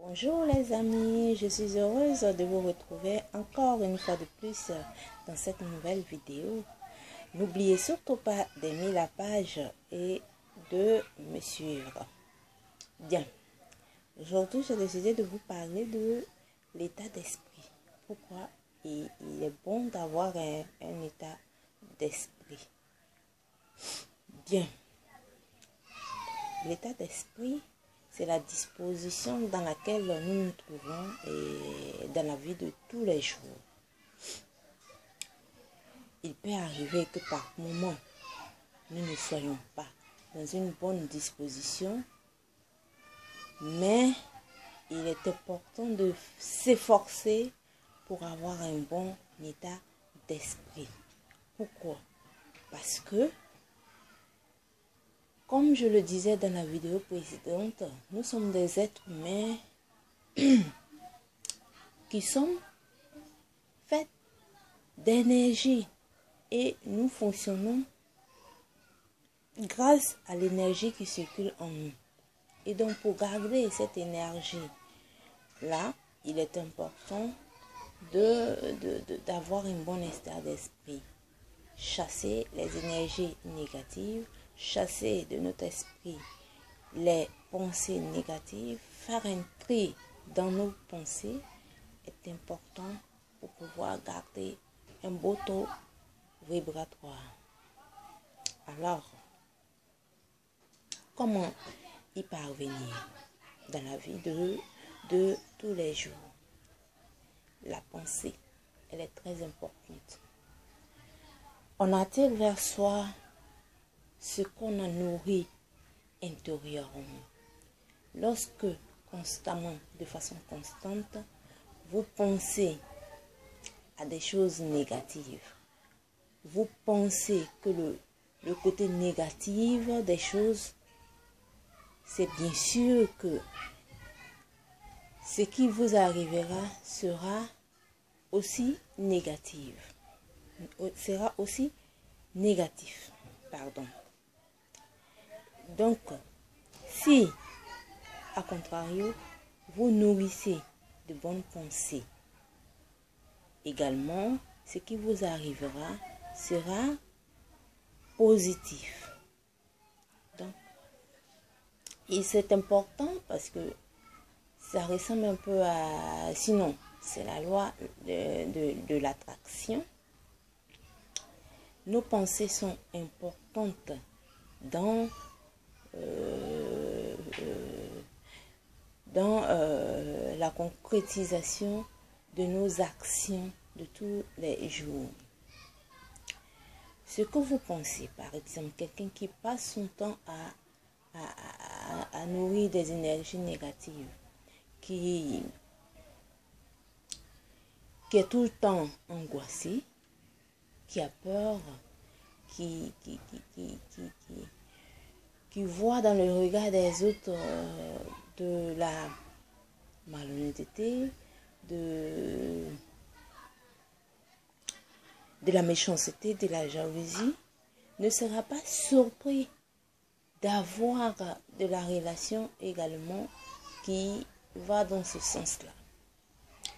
Bonjour les amis, je suis heureuse de vous retrouver encore une fois de plus dans cette nouvelle vidéo. N'oubliez surtout pas d'aimer la page et de me suivre. Bien, aujourd'hui j'ai décidé de vous parler de l'état d'esprit. Pourquoi il est bon d'avoir un état d'esprit. Bien, l'état d'esprit, c'est la disposition dans laquelle nous nous trouvons et dans la vie de tous les jours. Il peut arriver que par moment, nous ne soyons pas dans une bonne disposition, mais il est important de s'efforcer pour avoir un bon état d'esprit. Pourquoi? Parce que, comme je le disais dans la vidéo précédente, nous sommes des êtres humains qui sont faits d'énergie et nous fonctionnons grâce à l'énergie qui circule en nous. Et donc pour garder cette énergie-là, il est important d'avoir un bon état d'esprit. Chasser les énergies négatives, chasser de notre esprit les pensées négatives, faire un tri dans nos pensées est important pour pouvoir garder un beau taux vibratoire. Alors, comment y parvenir dans la vie de tous les jours? La pensée, elle est très importante. On attire vers soi ce qu'on a nourri intérieurement. Lorsque constamment, de façon constante, vous pensez à des choses négatives, vous pensez que le côté négatif des choses, c'est bien sûr que ce qui vous arrivera sera aussi négatif. Donc, si, à contrario, vous nourrissez de bonnes pensées, également, ce qui vous arrivera sera positif. Donc, et c'est important parce que ça ressemble un peu à... Sinon, c'est la loi de l'attraction. Nos pensées sont importantes dans la concrétisation de nos actions de tous les jours. Ce que vous pensez, par exemple, quelqu'un qui passe son temps à nourrir des énergies négatives, qui est tout le temps angoissé, qui a peur, qui voit dans le regard des autres de la malhonnêteté, de la méchanceté, de la jalousie, ne sera pas surpris d'avoir de la relation également qui va dans ce sens-là.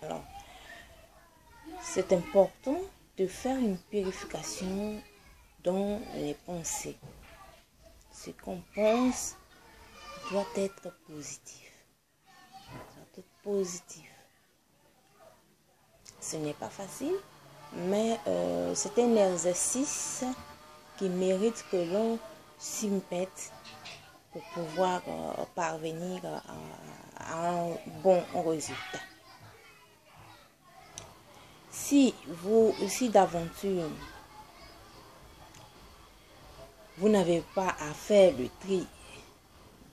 Alors, c'est important de faire une purification dans les pensées. Ce qu'on pense doit être positif. Doit être positif. Ce n'est pas facile, mais c'est un exercice qui mérite que l'on s'y mette pour pouvoir parvenir à un bon résultat. Si d'aventure, vous n'avez pas à faire le tri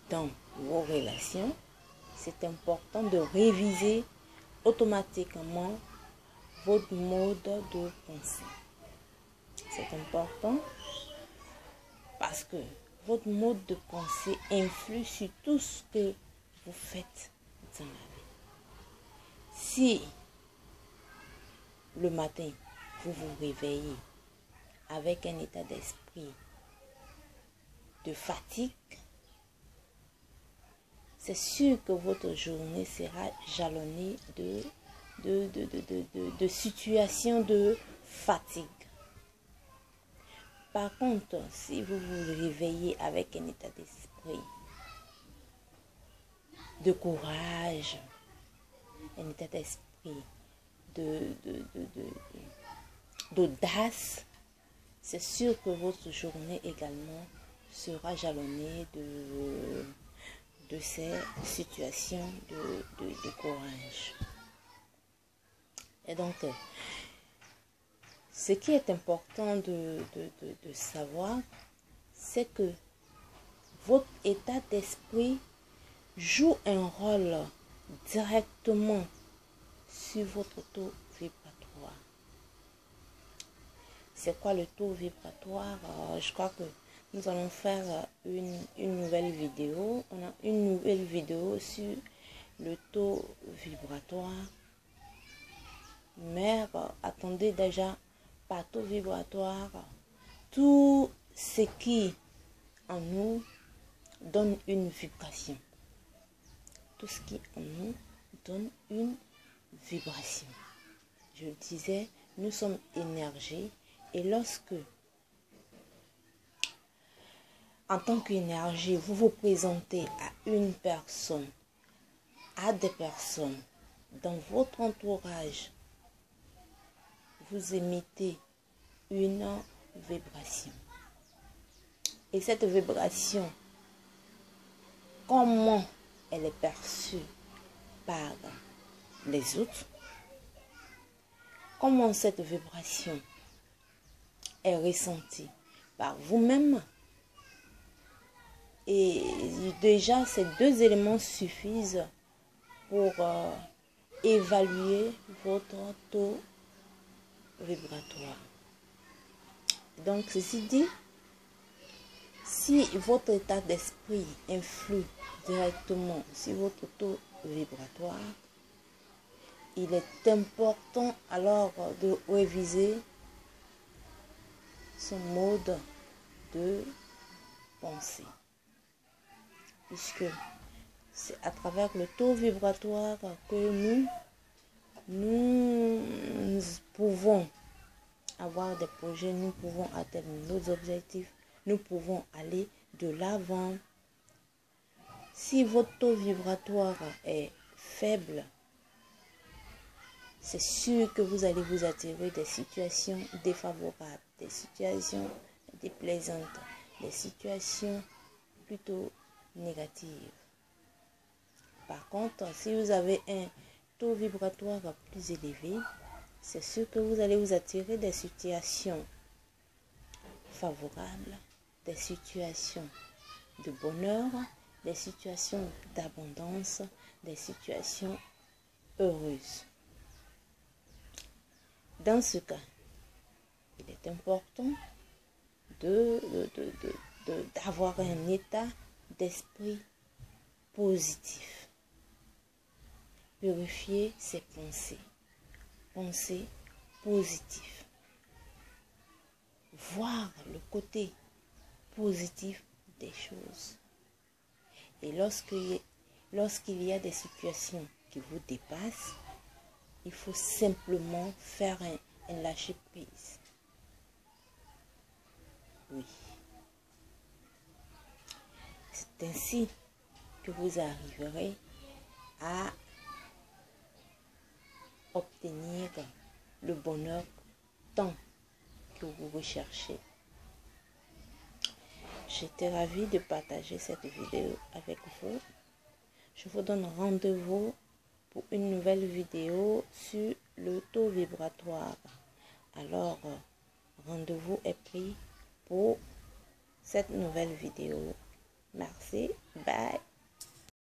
dans vos relations, c'est important de réviser automatiquement votre mode de pensée. C'est important parce que votre mode de pensée influe sur tout ce que vous faites dans la vie. Si le matin, vous vous réveillez avec un état d'esprit de fatigue, c'est sûr que votre journée sera jalonnée de situations de fatigue. Par contre, si vous vous réveillez avec un état d'esprit de courage, un état d'esprit d'audace, c'est sûr que votre journée également sera jalonnée de ces situations de courage. Et donc, ce qui est important de savoir, c'est que votre état d'esprit joue un rôle directement sur votre taux vibratoire. C'est quoi le taux vibratoire? Je crois que nous allons faire une nouvelle vidéo. On a une nouvelle vidéo sur le taux vibratoire. Mais attendez déjà, par taux vibratoire, tout ce qui en nous donne une vibration. Tout ce qui en nous donne une vibration. Je le disais, nous sommes énergie et lorsque, en tant qu'énergie, vous vous présentez à une personne, à des personnes, dans votre entourage, vous émettez une vibration. Et cette vibration, comment elle est perçue par les autres, comment cette vibration est ressentie par vous-même. Et déjà, ces deux éléments suffisent pour évaluer votre taux vibratoire. Donc, ceci dit, si votre état d'esprit influe directement sur votre taux vibratoire, il est important alors de réviser son mode de pensée. Puisque c'est à travers le taux vibratoire que nous pouvons avoir des projets, nous pouvons atteindre nos objectifs, nous pouvons aller de l'avant. Si votre taux vibratoire est faible, c'est sûr que vous allez vous attirer des situations défavorables, des situations déplaisantes, des situations plutôt négatives. Par contre, si vous avez un taux vibratoire plus élevé, c'est sûr que vous allez vous attirer des situations favorables, des situations de bonheur, des situations d'abondance, des situations heureuses. Dans ce cas, il est important d'avoir un état d'esprit positif. Purifier ses pensées. Pensées positives. Voir le côté positif des choses. Et lorsqu'il y a des situations qui vous dépassent, il faut simplement faire un lâcher prise. Oui. C'est ainsi que vous arriverez à obtenir le bonheur tant que vous recherchez. J'étais ravie de partager cette vidéo avec vous. Je vous donne rendez-vous pour une nouvelle vidéo sur le taux vibratoire. Alors, rendez-vous est pris pour cette nouvelle vidéo. Merci. Bye.